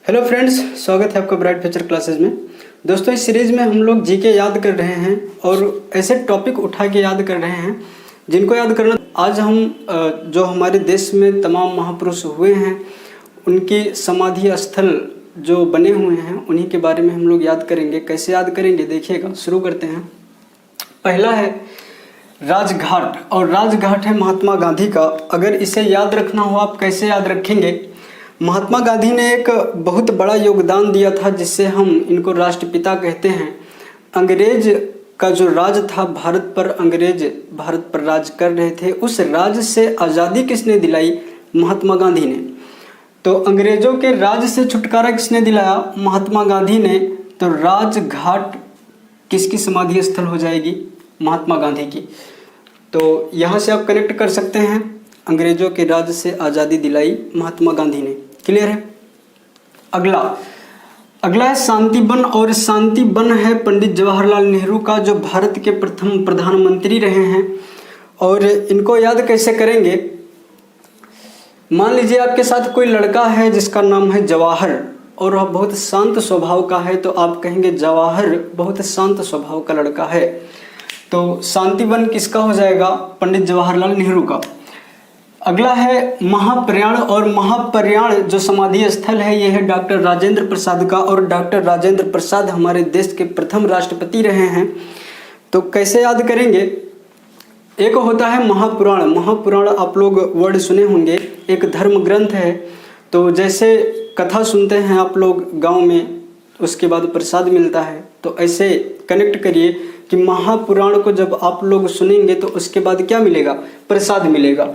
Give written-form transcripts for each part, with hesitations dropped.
Hello friends, स्वागत है आपका ब्राइट फ्यूचर क्लासेस में। दोस्तों, इस सीरीज़ में हम लोग जीके याद कर रहे हैं और ऐसे टॉपिक उठा के याद कर रहे हैं जिनको याद करना आज हम जो हमारे देश में तमाम महापुरुष हुए हैं उनकी समाधि स्थल जो बने हुए हैं उन्हीं के बारे में हम लोग याद करेंगे। कैसे याद करेंगे देखिएगा, शुरू करते हैं। पहला है राजघाट, और राजघाट है महात्मा गांधी का। अगर इसे याद रखना हो आप कैसे याद रखेंगे? महात्मा गांधी ने एक बहुत बड़ा योगदान दिया था जिससे हम इनको राष्ट्रपिता कहते हैं। अंग्रेज का जो राज था भारत पर, अंग्रेज भारत पर राज कर रहे थे, उस राज से आज़ादी किसने दिलाई? महात्मा गांधी ने। तो अंग्रेजों के राज से छुटकारा किसने दिलाया? महात्मा गांधी ने। तो राजघाट किसकी समाधि स्थल हो जाएगी? महात्मा गांधी की। तो यहाँ से आप कनेक्ट कर सकते हैं, अंग्रेजों के राज से आज़ादी दिलाई महात्मा गांधी ने। क्लियर है? अगला है शांति वन, और शांति वन है पंडित जवाहरलाल नेहरू का, जो भारत के प्रथम प्रधानमंत्री रहे हैं। और इनको याद कैसे करेंगे? मान लीजिए आपके साथ कोई लड़का है जिसका नाम है जवाहर और वह बहुत शांत स्वभाव का है, तो आप कहेंगे जवाहर बहुत शांत स्वभाव का लड़का है। तो शांति वन किसका हो जाएगा? पंडित जवाहरलाल नेहरू का। अगला है महाप्रयाण, और महाप्रयाण जो समाधि स्थल है यह है डॉक्टर राजेंद्र प्रसाद का, और डॉक्टर राजेंद्र प्रसाद हमारे देश के प्रथम राष्ट्रपति रहे हैं। तो कैसे याद करेंगे? एक होता है महापुराण। महापुराण आप लोग वर्ड सुने होंगे, एक धर्म ग्रंथ है। तो जैसे कथा सुनते हैं आप लोग गांव में, उसके बाद प्रसाद मिलता है, तो ऐसे कनेक्ट करिए कि महापुराण को जब आप लोग सुनेंगे तो उसके बाद क्या मिलेगा? प्रसाद मिलेगा।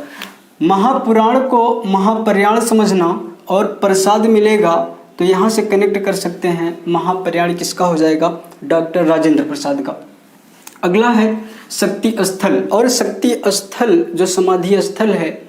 महापुराण को महाप्रयाण समझना और प्रसाद मिलेगा, तो यहाँ से कनेक्ट कर सकते हैं महाप्रयाण किसका हो जाएगा? डॉक्टर राजेंद्र प्रसाद का। अगला है शक्ति स्थल, और शक्ति स्थल जो समाधि स्थल है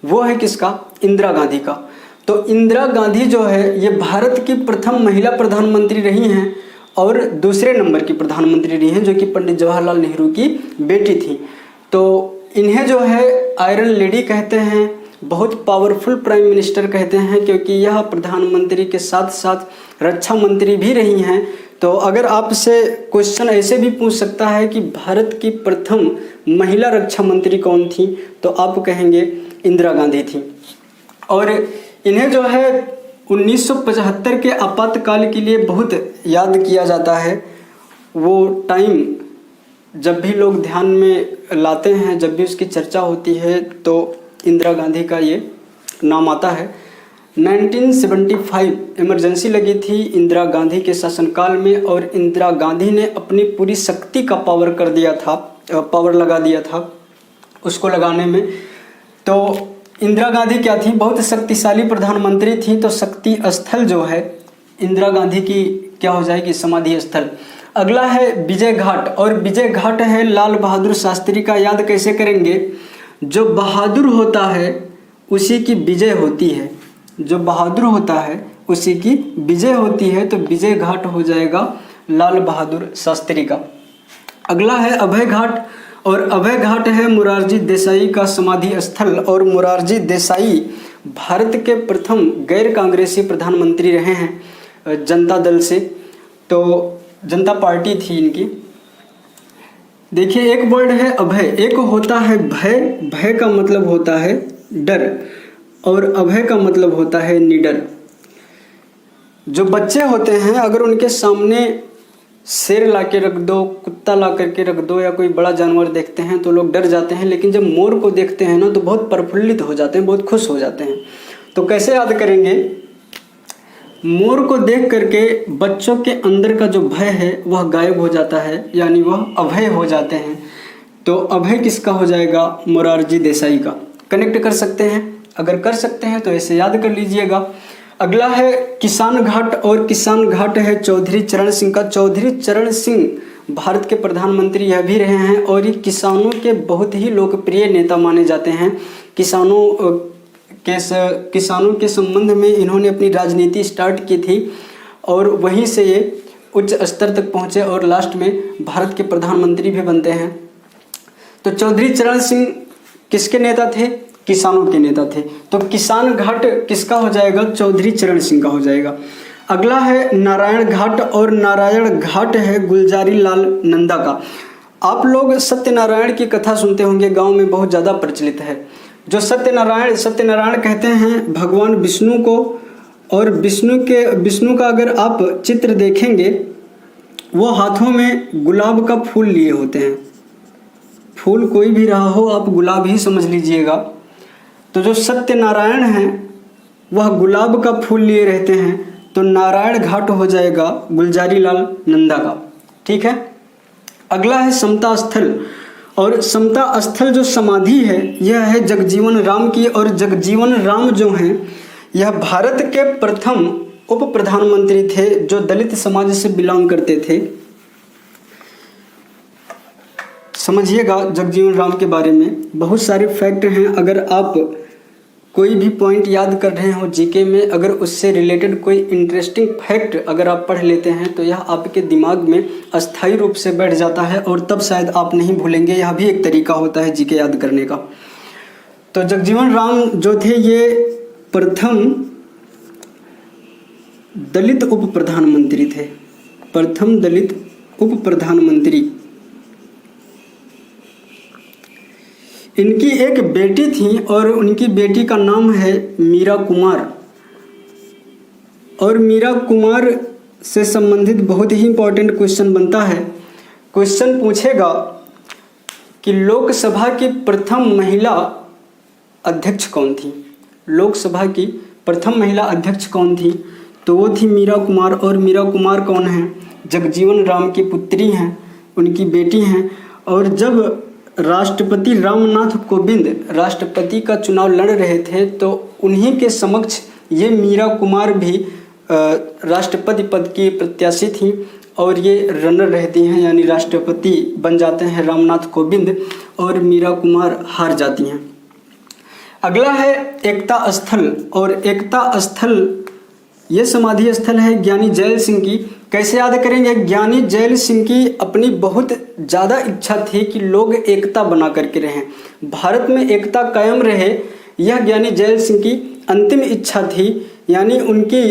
वो है किसका? इंदिरा गांधी का। तो इंदिरा गांधी जो है ये भारत की प्रथम महिला प्रधानमंत्री रही हैं और दूसरे नंबर की प्रधानमंत्री रही हैं, जो कि पंडित जवाहरलाल नेहरू की बेटी थी। तो इन्हें जो है आयरन लेडी कहते हैं, बहुत पावरफुल प्राइम मिनिस्टर कहते हैं, क्योंकि यह प्रधानमंत्री के साथ साथ रक्षा मंत्री भी रही हैं। तो अगर आपसे क्वेश्चन ऐसे भी पूछ सकता है कि भारत की प्रथम महिला रक्षा मंत्री कौन थी, तो आप कहेंगे इंदिरा गांधी थी। और इन्हें जो है 1975 के आपातकाल के लिए बहुत याद किया जाता है। वो टाइम जब भी लोग ध्यान में लाते हैं, जब भी उसकी चर्चा होती है, तो इंदिरा गांधी का ये नाम आता है। 1975 इमरजेंसी लगी थी इंदिरा गांधी के शासनकाल में, और इंदिरा गांधी ने अपनी पूरी शक्ति का पावर कर दिया था, पावर लगा दिया था उसको लगाने में। तो इंदिरा गांधी क्या थी? बहुत शक्तिशाली प्रधानमंत्री थी। तो शक्ति स्थल जो है इंदिरा गांधी की क्या हो जाएगी? समाधि स्थल। अगला है विजय घाट, और विजय घाट है लाल बहादुर शास्त्री का। याद कैसे करेंगे? जो बहादुर होता है उसी की विजय होती है, जो बहादुर होता है उसी की विजय होती है। तो विजय घाट हो जाएगा लाल बहादुर शास्त्री का। अगला है अभय घाट, और अभय घाट है मोरारजी देसाई का समाधि स्थल, और मोरारजी देसाई भारत के प्रथम गैर कांग्रेसी प्रधानमंत्री रहे हैं जनता दल से। तो जनता पार्टी थी इनकी। देखिए, एक वर्ड है अभय, एक होता है भय। भय का मतलब होता है डर, और अभय का मतलब होता है निडर। जो बच्चे होते हैं अगर उनके सामने शेर ला के रख दो, कुत्ता ला करके रख दो, या कोई बड़ा जानवर देखते हैं तो लोग डर जाते हैं, लेकिन जब मोर को देखते हैं ना तो बहुत प्रफुल्लित हो जाते हैं, बहुत खुश हो जाते हैं। तो कैसे याद करेंगे? मोर को देख करके बच्चों के अंदर का जो भय है वह गायब हो जाता है, यानी वह अभय हो जाते हैं। तो अभय किसका हो जाएगा? मोरारजी देसाई का। कनेक्ट कर सकते हैं? अगर कर सकते हैं तो ऐसे याद कर लीजिएगा। अगला है किसान घाट, और किसान घाट है चौधरी चरण सिंह का। चौधरी चरण सिंह भारत के प्रधानमंत्री यह भी रहे हैं, और ये किसानों के बहुत ही लोकप्रिय नेता माने जाते हैं। किसानों के संबंध में इन्होंने अपनी राजनीति स्टार्ट की थी, और वहीं से ये उच्च स्तर तक पहुँचे और लास्ट में भारत के प्रधानमंत्री भी बनते हैं। तो चौधरी चरण सिंह किसके नेता थे? किसानों के नेता थे। तो किसान घाट किसका हो जाएगा? चौधरी चरण सिंह का हो जाएगा। अगला है नारायण घाट, और नारायण घाट है गुलजारी लाल नंदा का। आप लोग सत्यनारायण की कथा सुनते होंगे, गांव में बहुत ज़्यादा प्रचलित है। जो सत्यनारायण कहते हैं भगवान विष्णु को, और विष्णु का अगर आप चित्र देखेंगे, वो हाथों में गुलाब का फूल लिए होते हैं। फूल कोई भी रहा हो, आप गुलाब ही समझ लीजिएगा। तो जो सत्यनारायण हैं वह गुलाब का फूल लिए रहते हैं, तो नारायण घाट हो जाएगा गुलजारी लाल नंदा का। ठीक है। अगला है समता स्थल, और समता स्थल जो समाधि है यह है जगजीवन राम की, और जगजीवन राम जो हैं यह भारत के प्रथम उप प्रधानमंत्री थे जो दलित समाज से बिलोंग करते थे। समझिएगा जगजीवन राम के बारे में बहुत सारे फैक्ट हैं। अगर आप कोई भी पॉइंट याद कर रहे हो जीके में, अगर उससे रिलेटेड कोई इंटरेस्टिंग फैक्ट अगर आप पढ़ लेते हैं तो यह आपके दिमाग में अस्थायी रूप से बैठ जाता है, और तब शायद आप नहीं भूलेंगे। यह भी एक तरीका होता है जीके याद करने का। तो जगजीवन राम जो थे ये प्रथम दलित उप प्रधानमंत्री थे, प्रथम दलित उप प्रधानमंत्री। इनकी एक बेटी थी और उनकी बेटी का नाम है मीरा कुमार, और मीरा कुमार से संबंधित बहुत ही इंपॉर्टेंट क्वेश्चन बनता है। क्वेश्चन पूछेगा कि लोकसभा की प्रथम महिला अध्यक्ष कौन थी। लोकसभा की प्रथम महिला अध्यक्ष कौन थी, तो वो थी मीरा कुमार। और मीरा कुमार कौन है, जगजीवन राम की पुत्री हैं, उनकी बेटी हैं। और जब राष्ट्रपति रामनाथ कोविंद राष्ट्रपति का चुनाव लड़ रहे थे तो उन्हीं के समक्ष ये मीरा कुमार भी राष्ट्रपति पद की प्रत्याशी थी, और ये रनर रहती हैं, यानी राष्ट्रपति बन जाते हैं रामनाथ कोविंद, और मीरा कुमार हार जाती हैं। अगला है एकता स्थल, और एकता स्थल ये समाधि स्थल है ज्ञानी जैल सिंह की। कैसे याद करेंगे, ज्ञानी जैल सिंह की अपनी बहुत ज़्यादा इच्छा थी कि लोग एकता बना करके रहें, भारत में एकता कायम रहे। यह ज्ञानी जैल सिंह की अंतिम इच्छा थी, यानी उनकी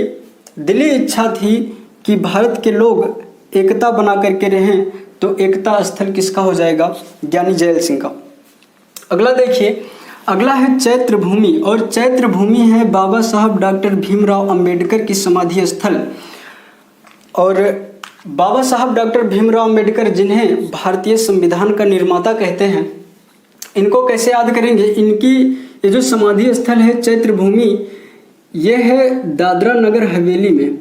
दिली इच्छा थी कि भारत के लोग एकता बना करके रहें। तो एकता स्थल किसका हो जाएगा, ज्ञानी जैल सिंह का। अगला देखिए, अगला है चैत्र भूमि, और चैत्र भूमि है बाबा साहब डॉक्टर भीमराव अंबेडकर की समाधि स्थल। और बाबा साहब डॉक्टर भीमराव अंबेडकर, जिन्हें भारतीय संविधान का निर्माता कहते हैं, इनको कैसे याद करेंगे। इनकी ये जो समाधि स्थल है चैत्र भूमि, ये है दादरा नगर हवेली में,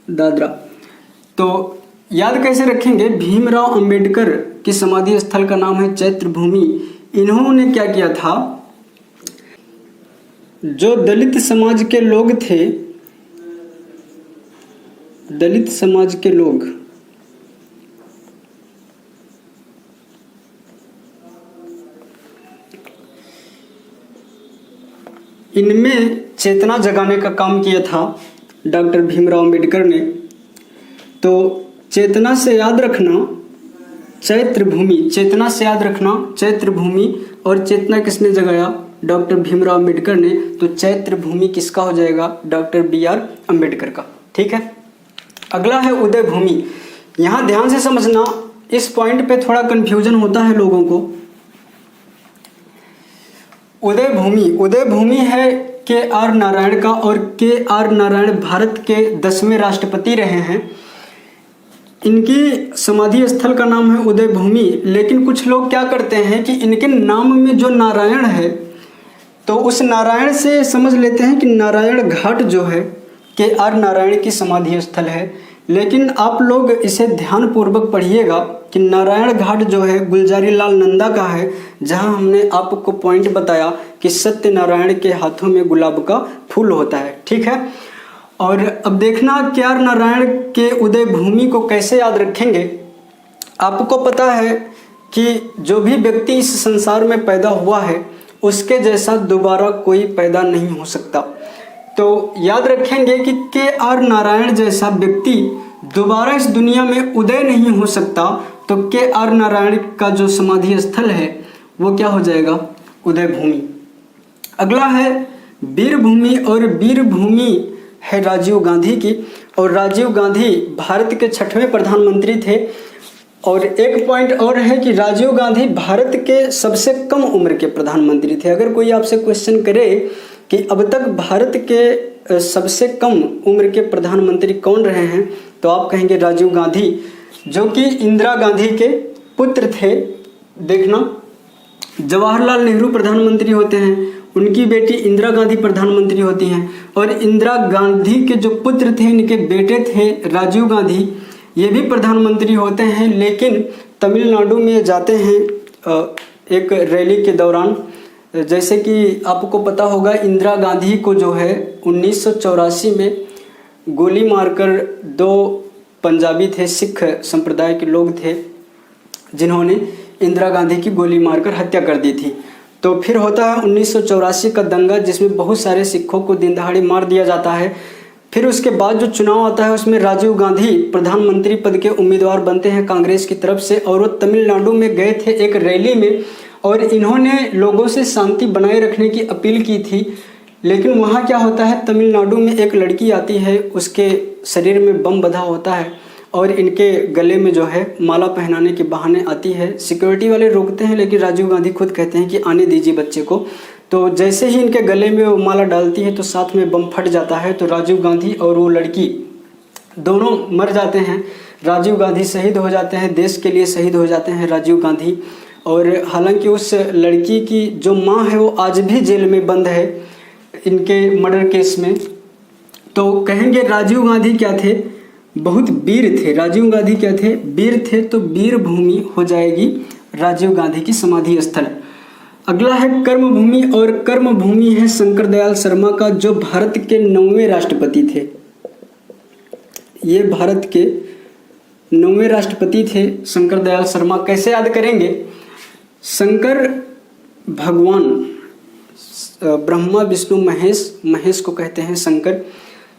दादरा। तो याद कैसे रखेंगे, भीमराव अंबेडकर की समाधि स्थल का नाम है चैत्र भूमि। इन्होंने क्या किया था, जो दलित समाज के लोग थे, दलित समाज के लोग, इनमें चेतना जगाने का काम किया था डॉक्टर भीमराव अंबेडकर ने। तो चेतना से याद रखना चैत्र भूमि, चेतना से याद रखना चैत्र भूमि, और चेतना किसने जगाया, डॉक्टर भीमराव अंबेडकर ने। तो चैत्र भूमि किसका हो जाएगा, डॉक्टर BR अंबेडकर का। ठीक है। अगला है उदय भूमि। यहाँ ध्यान से समझना, इस पॉइंट पे थोड़ा कंफ्यूजन होता है लोगों को। उदय भूमि है KR नारायण का, और KR नारायण भारत के 10वें राष्ट्रपति रहे हैं। इनकी समाधि स्थल का नाम है उदय भूमि। लेकिन कुछ लोग क्या करते हैं कि इनके नाम में जो नारायण है, तो उस नारायण से समझ लेते हैं कि नारायण घाट जो है KR नारायण की समाधि स्थल है। लेकिन आप लोग इसे ध्यानपूर्वक पढ़िएगा कि नारायण घाट जो है गुलजारी लाल नंदा का है, जहां हमने आपको पॉइंट बताया कि सत्यनारायण के हाथों में गुलाब का फूल होता है। ठीक है। और अब देखना KR नारायण के उदय भूमि को कैसे याद रखेंगे। आपको पता है कि जो भी व्यक्ति इस संसार में पैदा हुआ है उसके जैसा दोबारा कोई पैदा नहीं हो सकता। तो याद रखेंगे कि KR नारायण जैसा व्यक्ति दोबारा इस दुनिया में उदय नहीं हो सकता। तो KR नारायण का जो समाधि स्थल है वो क्या हो जाएगा, उदय भूमि। अगला है वीर भूमि, और वीर भूमि है राजीव गांधी की, और राजीव गांधी भारत के 6वें प्रधानमंत्री थे। और एक पॉइंट और है कि राजीव गांधी भारत के सबसे कम उम्र के प्रधानमंत्री थे। अगर कोई आपसे क्वेश्चन करे कि अब तक भारत के सबसे कम उम्र के प्रधानमंत्री कौन रहे हैं, तो आप कहेंगे राजीव गांधी, जो कि इंदिरा गांधी के पुत्र थे। देखना, जवाहरलाल नेहरू प्रधानमंत्री होते हैं, उनकी बेटी इंदिरा गांधी प्रधानमंत्री होती हैं, और इंदिरा गांधी के जो पुत्र थे, इनके बेटे थे राजीव गांधी, ये भी प्रधानमंत्री होते हैं। लेकिन तमिलनाडु में जाते हैं एक रैली के दौरान। जैसे कि आपको पता होगा, इंदिरा गांधी को जो है 1984 में गोली मारकर 2 पंजाबी थे, सिख संप्रदाय के लोग थे, जिन्होंने इंदिरा गांधी की गोली मारकर हत्या कर दी थी। तो फिर होता है 1984 का दंगा, जिसमें बहुत सारे सिखों को दिन दहाड़े मार दिया जाता है। फिर उसके बाद जो चुनाव आता है, उसमें राजीव गांधी प्रधानमंत्री पद के उम्मीदवार बनते हैं कांग्रेस की तरफ से, और वो तमिलनाडु में गए थे एक रैली में, और इन्होंने लोगों से शांति बनाए रखने की अपील की थी। लेकिन वहाँ क्या होता है, तमिलनाडु में एक लड़की आती है, उसके शरीर में बम बंधा होता है, और इनके गले में जो है माला पहनाने के बहाने आती है। सिक्योरिटी वाले रोकते हैं, लेकिन राजीव गांधी खुद कहते हैं कि आने दीजिए बच्चे को। तो जैसे ही इनके गले में वो माला डालती है, तो साथ में बम फट जाता है। तो राजीव गांधी और वो लड़की दोनों मर जाते हैं। राजीव गांधी शहीद हो जाते हैं, देश के लिए शहीद हो जाते हैं राजीव गांधी। और हालांकि उस लड़की की जो माँ है, वो आज भी जेल में बंद है इनके मर्डर केस में। तो कहेंगे राजीव गांधी क्या थे, बहुत वीर थे। राजीव गांधी क्या थे, वीर थे। तो वीर भूमि हो जाएगी राजीव गांधी की समाधि स्थल। अगला है कर्म भूमि, और कर्म भूमि है शंकर दयाल शर्मा का, जो भारत के 9वें राष्ट्रपति थे। ये भारत के 9वें राष्ट्रपति थे शंकर दयाल शर्मा। कैसे याद करेंगे, शंकर भगवान, ब्रह्मा विष्णु महेश को कहते हैं शंकर।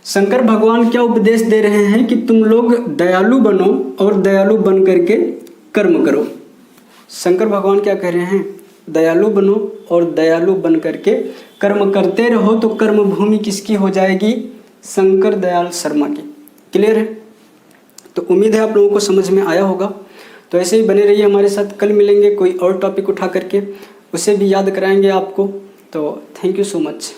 शंकर भगवान क्या उपदेश दे रहे हैं कि तुम लोग दयालु बनो और दयालु बन करके कर्म करो। शंकर भगवान क्या कह रहे हैं, दयालु बनो और दयालु बन करके कर्म करते रहो। तो कर्म भूमि किसकी हो जाएगी, शंकर दयाल शर्मा की। क्लियर है? तो उम्मीद है आप लोगों को समझ में आया होगा। तो ऐसे ही बने रहिए हमारे साथ, कल मिलेंगे कोई और टॉपिक उठा करके, उसे भी याद कराएंगे आपको। तो थैंक यू सो मच।